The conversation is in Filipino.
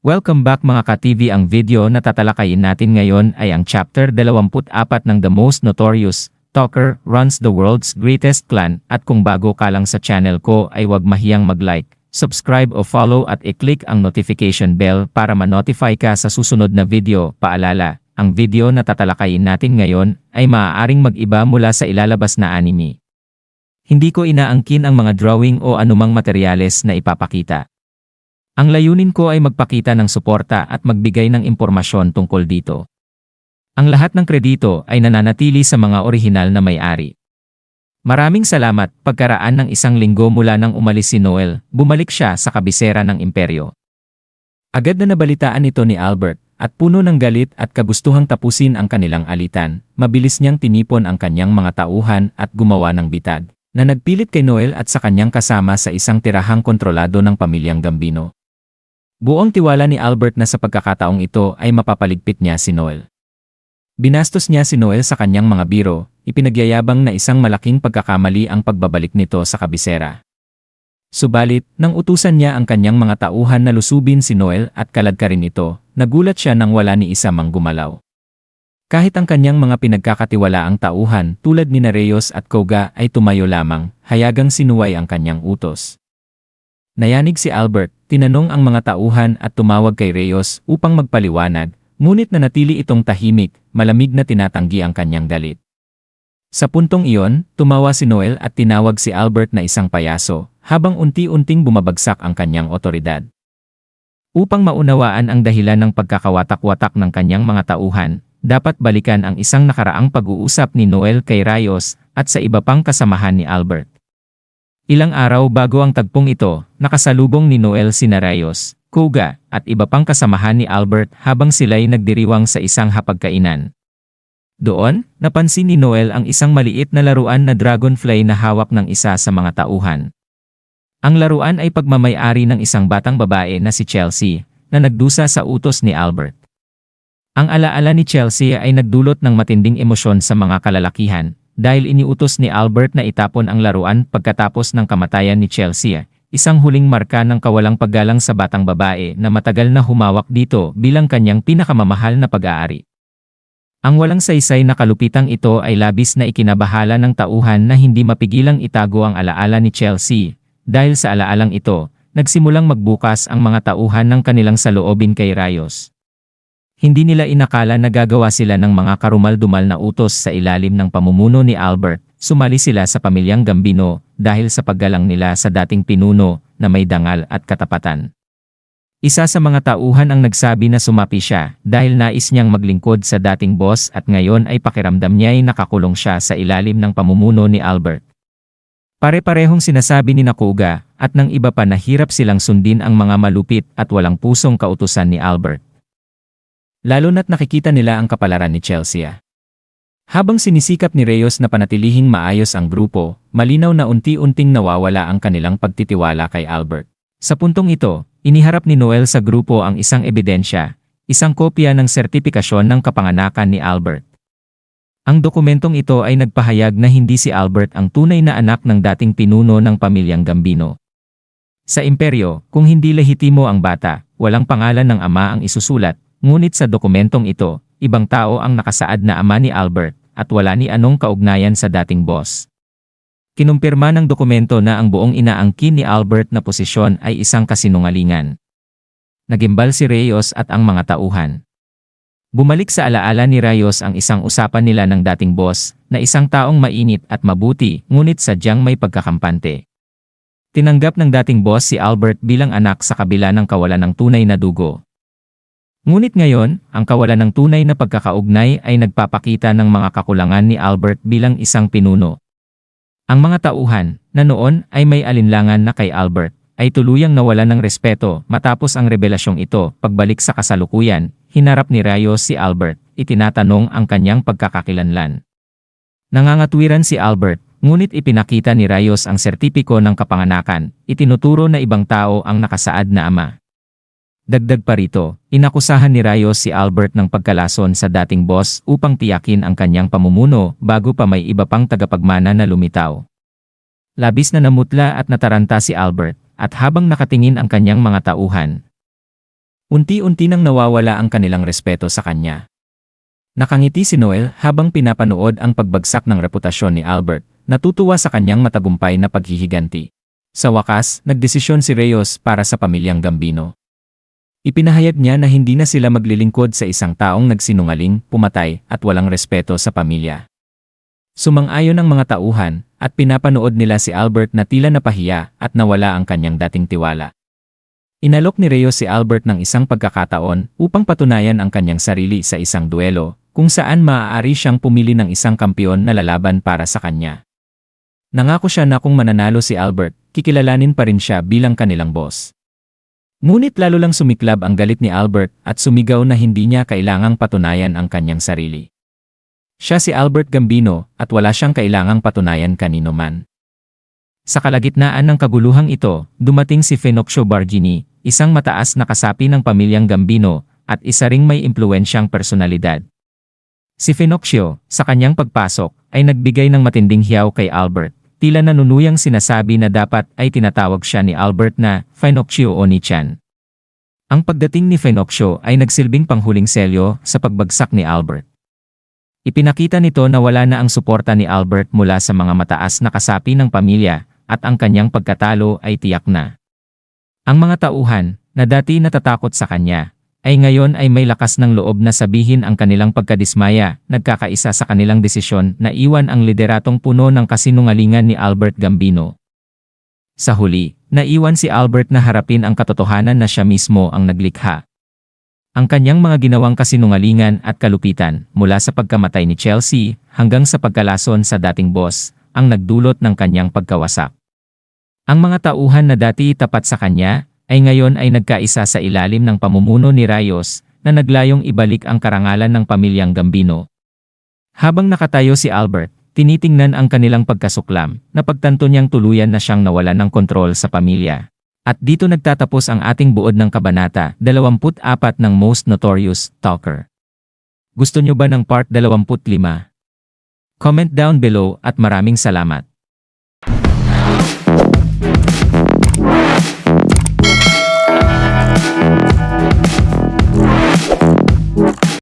Welcome back mga ka-TV. Ang video na tatalakayin natin ngayon ay ang chapter 24 ng The Most Notorious Talker Runs the World's Greatest Clan. At kung bago ka lang sa channel ko ay huwag mahiyang mag-like, subscribe o follow at i-click ang notification bell para ma-notify ka sa susunod na video. Paalala, ang video na tatalakayin natin ngayon ay maaaring mag-iba mula sa ilalabas na anime. Hindi ko inaangkin ang mga drawing o anumang materyales na ipapakita. Ang layunin ko ay magpakita ng suporta at magbigay ng impormasyon tungkol dito. Ang lahat ng kredito ay nananatili sa mga orihinal na may-ari. Maraming salamat. Pagkaraan ng isang linggo mula nang umalis si Noel, bumalik siya sa kabisera ng imperyo. Agad na nabalitaan ito ni Albert, at puno ng galit at kagustuhang tapusin ang kanilang alitan, mabilis niyang tinipon ang kanyang mga tauhan at gumawa ng bitag, na nagpilit kay Noel at sa kanyang kasama sa isang tirahang kontrolado ng pamilyang Gambino. Buong tiwala ni Albert na sa pagkakataong ito ay mapapaligpit niya si Noel. Binastos niya si Noel sa kanyang mga biro, ipinagyayabang na isang malaking pagkakamali ang pagbabalik nito sa kabisera. Subalit, nang utusan niya ang kanyang mga tauhan na lusubin si Noel at kaladkarin ito, nagulat siya nang wala ni isa mang gumalaw. Kahit ang kanyang mga pinagkakatiwalaang tauhan tulad ni Reyes at Koga ay tumayo lamang, hayagang sinuway ang kanyang utos. Nayanig si Albert, tinanong ang mga tauhan at tumawag kay Reyes upang magpaliwanag, ngunit nanatili itong tahimik, malamig na tinatanggi ang kanyang galit. Sa puntong iyon, tumawa si Noel at tinawag si Albert na isang payaso, habang unti-unting bumabagsak ang kanyang otoridad. Upang maunawaan ang dahilan ng pagkakawatak-watak ng kanyang mga tauhan, dapat balikan ang isang nakaraang pag-uusap ni Noel kay Reyes at sa iba pang kasamahan ni Albert. Ilang araw bago ang tagpong ito, nakasalubong ni Noel sina Reyes, Koga, at iba pang kasamahan ni Albert habang sila'y nagdiriwang sa isang hapagkainan. Doon, napansin ni Noel ang isang maliit na laruan na dragonfly na hawak ng isa sa mga tauhan. Ang laruan ay pagmamay-ari ng isang batang babae na si Chelsea, na nagdusa sa utos ni Albert. Ang alaala ni Chelsea ay nagdulot ng matinding emosyon sa mga kalalakihan, dahil iniutos ni Albert na itapon ang laruan pagkatapos ng kamatayan ni Chelsea, isang huling marka ng kawalang paggalang sa batang babae na matagal na humawak dito bilang kanyang pinakamamahal na pag-aari. Ang walang saysay na kalupitang ito ay labis na ikinabahala ng tauhan na hindi mapigilang itago ang alaala ni Chelsea. Dahil sa alaalang ito, nagsimulang magbukas ang mga tauhan ng kanilang saloobin kay Reyes. Hindi nila inakala na gagawa sila ng mga karumal-dumal na utos sa ilalim ng pamumuno ni Albert. Sumali sila sa pamilyang Gambino dahil sa paggalang nila sa dating pinuno na may dangal at katapatan. Isa sa mga tauhan ang nagsabi na sumapi siya dahil nais niyang maglingkod sa dating boss at ngayon ay pakiramdam niya ay nakakulong siya sa ilalim ng pamumuno ni Albert. Pare-parehong sinasabi ni Koga at ng iba pa na hirap silang sundin ang mga malupit at walang pusong kautusan ni Albert. Lalo na't nakikita nila ang kapalaran ni Chelsea. Habang sinisikap ni Reyes na panatilihing maayos ang grupo, malinaw na unti-unting nawawala ang kanilang pagtitiwala kay Albert. Sa puntong ito, iniharap ni Noel sa grupo ang isang ebidensya, isang kopya ng sertipikasyon ng kapanganakan ni Albert. Ang dokumentong ito ay nagpahayag na hindi si Albert ang tunay na anak ng dating pinuno ng pamilyang Gambino. Sa imperyo, kung hindi lehitimo ang bata, walang pangalan ng ama ang isusulat. Ngunit sa dokumentong ito, ibang tao ang nakasaad na ama ni Albert at wala ni anong kaugnayan sa dating boss. Kinumpirma ng dokumento na ang buong inaangkin ni Albert na posisyon ay isang kasinungalingan. Nagimbal si Reyes at ang mga tauhan. Bumalik sa alaala ni Reyes ang isang usapan nila ng dating boss na isang taong mainit at mabuti ngunit sadyang may pagkakampante. Tinanggap ng dating boss si Albert bilang anak sa kabila ng kawalan ng tunay na dugo. Ngunit ngayon, ang kawalan ng tunay na pagkakaugnay ay nagpapakita ng mga kakulangan ni Albert bilang isang pinuno. Ang mga tauhan, na noon ay may alinlangan na kay Albert, ay tuluyang nawalan ng respeto matapos ang rebelasyong ito. Pagbalik sa kasalukuyan, hinarap ni Reyes si Albert, itinatanong ang kanyang pagkakakilanlan. Nangangatwiran si Albert, ngunit ipinakita ni Reyes ang sertipiko ng kapanganakan, itinuturo na ibang tao ang nakasaad na ama. Dagdag pa rito, inakusahan ni Reyes si Albert ng pagkalason sa dating boss upang tiyakin ang kanyang pamumuno bago pa may iba pang tagapagmana na lumitaw. Labis na namutla at nataranta si Albert, at habang nakatingin ang kanyang mga tauhan, Unti-unti nang nawawala ang kanilang respeto sa kanya. Nakangiti si Noel habang pinapanood ang pagbagsak ng reputasyon ni Albert, natutuwa sa kanyang matagumpay na paghihiganti. Sa wakas, nagdesisyon si Reyes para sa pamilyang Gambino. Ipinahayag niya na hindi na sila maglilingkod sa isang taong nagsinungaling, pumatay, at walang respeto sa pamilya. Sumang-ayon ang mga tauhan, at pinapanood nila si Albert na tila napahiya at nawala ang kanyang dating tiwala. Inalok ni Reyes si Albert ng isang pagkakataon upang patunayan ang kanyang sarili sa isang duelo, kung saan maaari siyang pumili ng isang kampiyon na lalaban para sa kanya. Nangako siya na kung mananalo si Albert, kikilalanin pa rin siya bilang kanilang boss. Ngunit lalo lang sumiklab ang galit ni Albert at sumigaw na hindi niya kailangang patunayan ang kanyang sarili. Siya si Albert Gambino at wala siyang kailangang patunayan kanino man. Sa kalagitnaan ng kaguluhang ito, dumating si Fenocio Bargini, isang mataas na kasapi ng pamilyang Gambino at isa ring may impluwensyang personalidad. Si Fenocio, sa kanyang pagpasok, ay nagbigay ng matinding hiyaw kay Albert. Tila nanunuyang sinasabi na dapat ay tinatawag siya ni Albert na Fenocio Oni-chan. Ang pagdating ni Fenocio ay nagsilbing panghuling selyo sa pagbagsak ni Albert. Ipinakita nito na wala na ang suporta ni Albert mula sa mga mataas na kasapi ng pamilya at ang kanyang pagkatalo ay tiyak na. Ang mga tauhan, na dati natatakot sa kanya, ay ngayon ay may lakas ng loob na sabihin ang kanilang pagkadismaya, nagkakaisa sa kanilang desisyon na iwan ang lideratong puno ng kasinungalingan ni Albert Gambino. Sa huli, naiwan si Albert na harapin ang katotohanan na siya mismo ang naglikha. Ang kanyang mga ginawang kasinungalingan at kalupitan, mula sa pagkamatay ni Chelsea hanggang sa pagkalason sa dating boss, ang nagdulot ng kanyang pagkawasak. Ang mga tauhan na dati tapat sa kanya, ay ngayon ay nagkaisa sa ilalim ng pamumuno ni Reyes na naglayong ibalik ang karangalan ng pamilyang Gambino. Habang nakatayo si Albert, tinitingnan ang kanilang pagkasuklam na pagtanto niyang tuluyan na siyang nawalan ng kontrol sa pamilya. At dito nagtatapos ang ating buod ng kabanata 24 ng Most Notorious Talker. Gusto nyo ba ng part 25? Comment down below at maraming salamat.